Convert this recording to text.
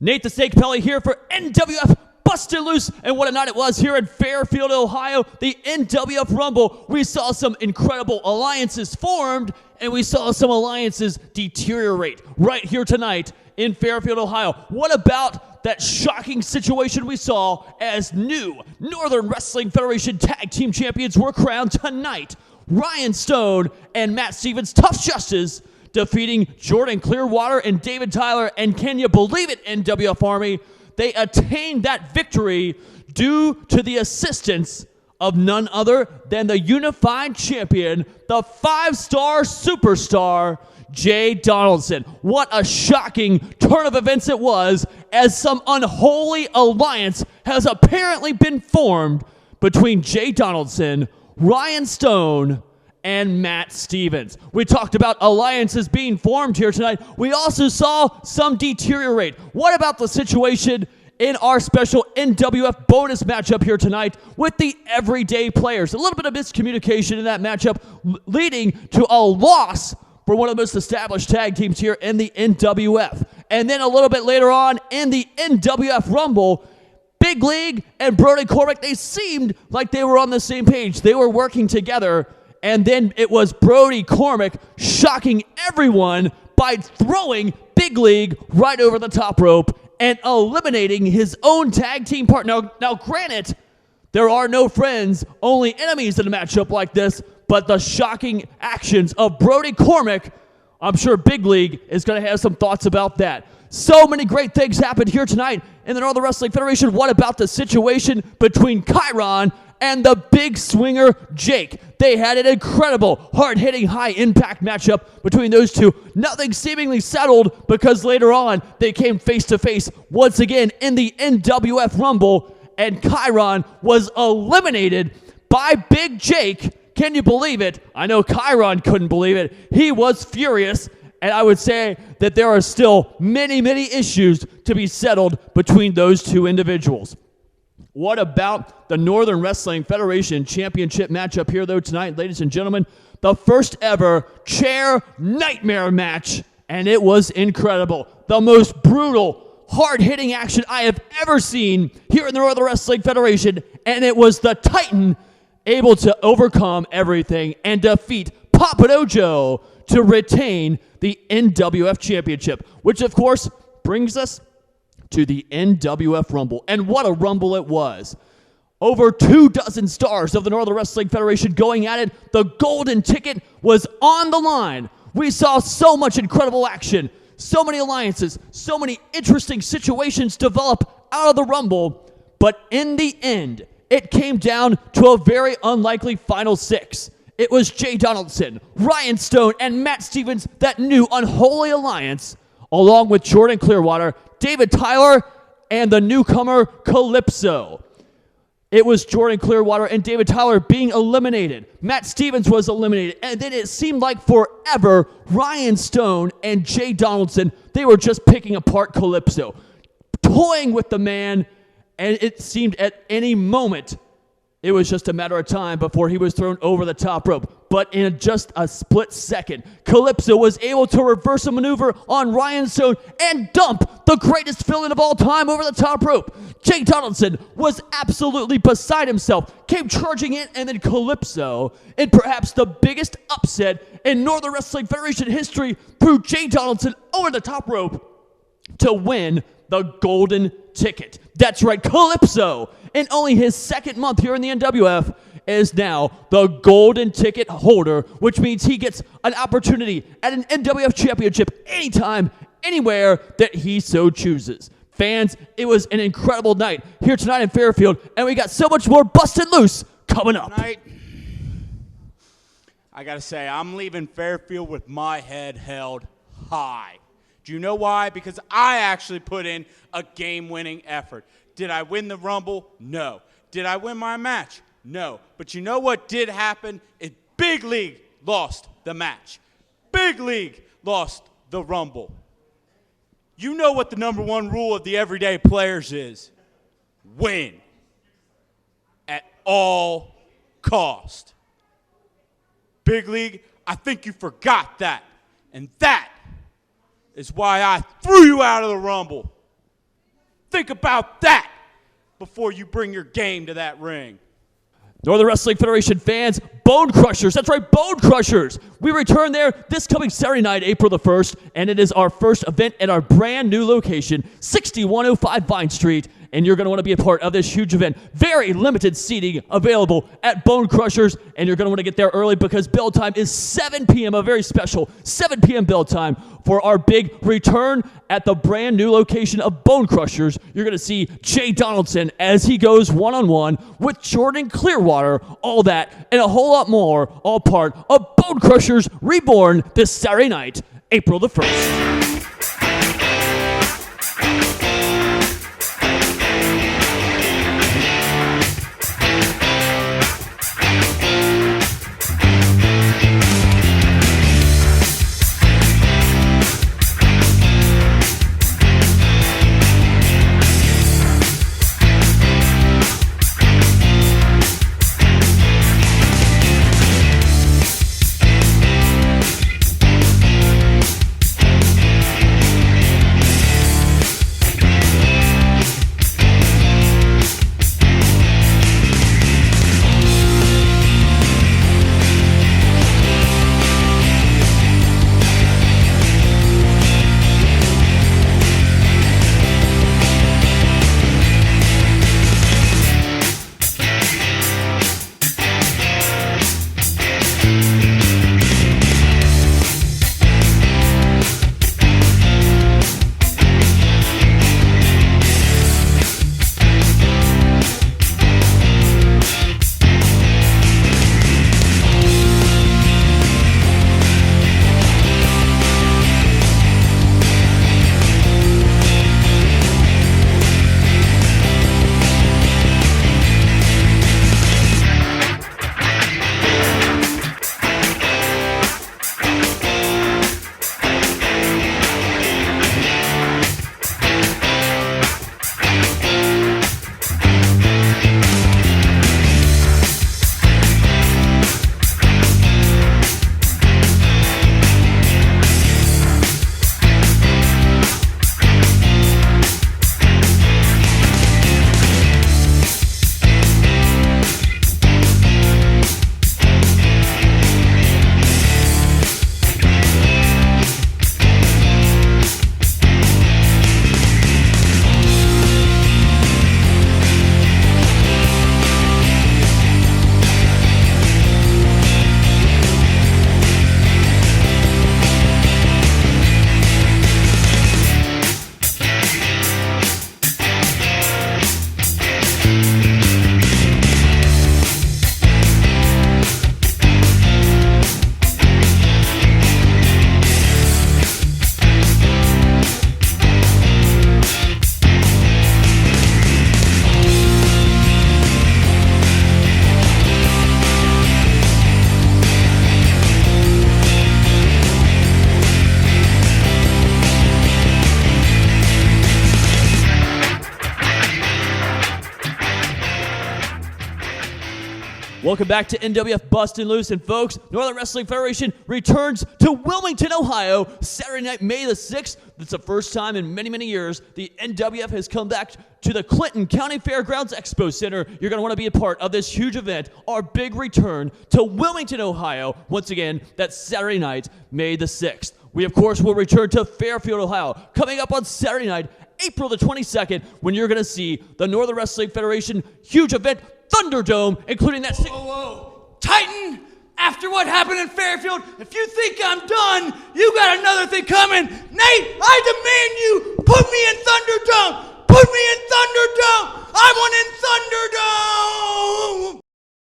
Nate the Snake Pelly here for NWF Bustin Loose, and what a night it was here in Fairfield, Ohio. The NWF Rumble, we saw some incredible alliances formed, and we saw some alliances deteriorate right here tonight in Fairfield, Ohio. What about that shocking situation we saw as new Northern Wrestling Federation Tag Team Champions were crowned tonight? Ryan Stone and Matt Stevens, Tough Justice, defeating Jordan Clearwater and David Tyler. And can you believe it, NWF Army? They attained that victory due to the assistance of none other than the unified champion, the 5-star superstar, Jay Donaldson. What a shocking turn of events it was, as some unholy alliance has apparently been formed between Jay Donaldson, Ryan Stone, and Matt Stevens. We talked about alliances being formed here tonight. We also saw some deteriorate. What about the situation in our special NWF bonus matchup here tonight with the everyday players? A little bit of miscommunication in that matchup, leading to a loss for one of the most established tag teams here in the NWF. And then a little bit later on in the NWF Rumble, Big League and Brody Cormick, they seemed like they were on the same page. They were working together. And then it was Brody Cormick shocking everyone by throwing Big League right over the top rope and eliminating his own tag team partner. Now, granted, there are no friends, only enemies in a matchup like this, but the shocking actions of Brody Cormick, I'm sure Big League is going to have some thoughts about that. So many great things happened here tonight in the Northern Wrestling Federation. What about the situation between Chiron and the big swinger, Jake? They had an incredible, hard-hitting, high-impact matchup between those two. Nothing seemingly settled, because later on, they came face-to-face once again in the NWF Rumble, and Chiron was eliminated by Big Jake. Can you believe it? I know Chiron couldn't believe it. He was furious, and I would say that there are still many, many issues to be settled between those two individuals. What about the Northern Wrestling Federation Championship matchup here, though, tonight, ladies and gentlemen? The first ever chair nightmare match, and it was incredible. The most brutal, hard-hitting action I have ever seen here in the Northern Wrestling Federation, and it was the Titan able to overcome everything and defeat Papado Joe to retain the NWF Championship, which, of course, brings us to the NWF Rumble. And what a Rumble it was. Over 24 stars of the Northern Wrestling Federation going at it. The golden ticket was on the line. We saw so much incredible action, so many alliances, so many interesting situations develop out of the Rumble. But in the end, it came down to a very unlikely final 6. It was Jay Donaldson, Ryan Stone, and Matt Stevens, that new unholy alliance, along with Jordan Clearwater, David Tyler, and the newcomer Calypso. It was Jordan Clearwater and David Tyler being eliminated. Matt Stevens was eliminated. And then it seemed like forever, Ryan Stone and Jay Donaldson, they were just picking apart Calypso, toying with the man, and it seemed at any moment it was just a matter of time before he was thrown over the top rope. But in just a split second, Calypso was able to reverse a maneuver on Ryan Stone and dump the greatest villain of all time over the top rope. Jay Donaldson was absolutely beside himself, came charging in, and then Calypso, in perhaps the biggest upset in Northern Wrestling Federation history, threw Jay Donaldson over the top rope to win the golden ticket. That's right, Calypso, in only his second month here in the NWF, is now the golden ticket holder, which means he gets an opportunity at an NWF championship anytime, anywhere that he so chooses. Fans, it was an incredible night here tonight in Fairfield, and we got so much more Bustin' Loose coming up. Tonight, I gotta say, I'm leaving Fairfield with my head held high. Do you know why? Because I actually put in a game-winning effort. Did I win the Rumble? No. Did I win my match? No. But you know what did happen? Big League lost the match. Big League lost the Rumble. You know what the #1 rule of the everyday players is. Win. At all cost. Big League, I think you forgot that. And that is why I threw you out of the Rumble. Think about that before you bring your game to that ring. Northern Wrestling Federation fans, Bone Crushers. That's right, Bone Crushers. We return there this coming Saturday night, April the 1st, and it is our first event at our brand new location, 6105 Vine Street, and you're going to want to be a part of this huge event. Very limited seating available at Bone Crushers, and you're going to want to get there early because bell time is 7 p.m., a very special 7 p.m. bell time for our big return at the brand new location of Bone Crushers. You're going to see Jay Donaldson as he goes one-on-one with Jordan Clearwater, all that and a whole lot more, all part of Bone Crushers Reborn this Saturday night, April the 1st. Welcome back to NWF Bustin Loose, and folks, Northern Wrestling Federation returns to Wilmington, Ohio, Saturday night, May the 6th. It's the first time in many, many years the NWF has come back to the Clinton County Fairgrounds Expo Center. You're going to want to be a part of this huge event, our big return to Wilmington, Ohio. Once again, that's Saturday night, May the 6th. We, of course, will return to Fairfield, Ohio, coming up on Saturday night, April the 22nd, when you're going to see the Northern Wrestling Federation huge event, Thunderdome, including that... Whoa. Titan, after what happened in Fairfield, if you think I'm done, you got another thing coming. Nate, I demand you put me in Thunderdome. Put me in Thunderdome. I want in Thunderdome.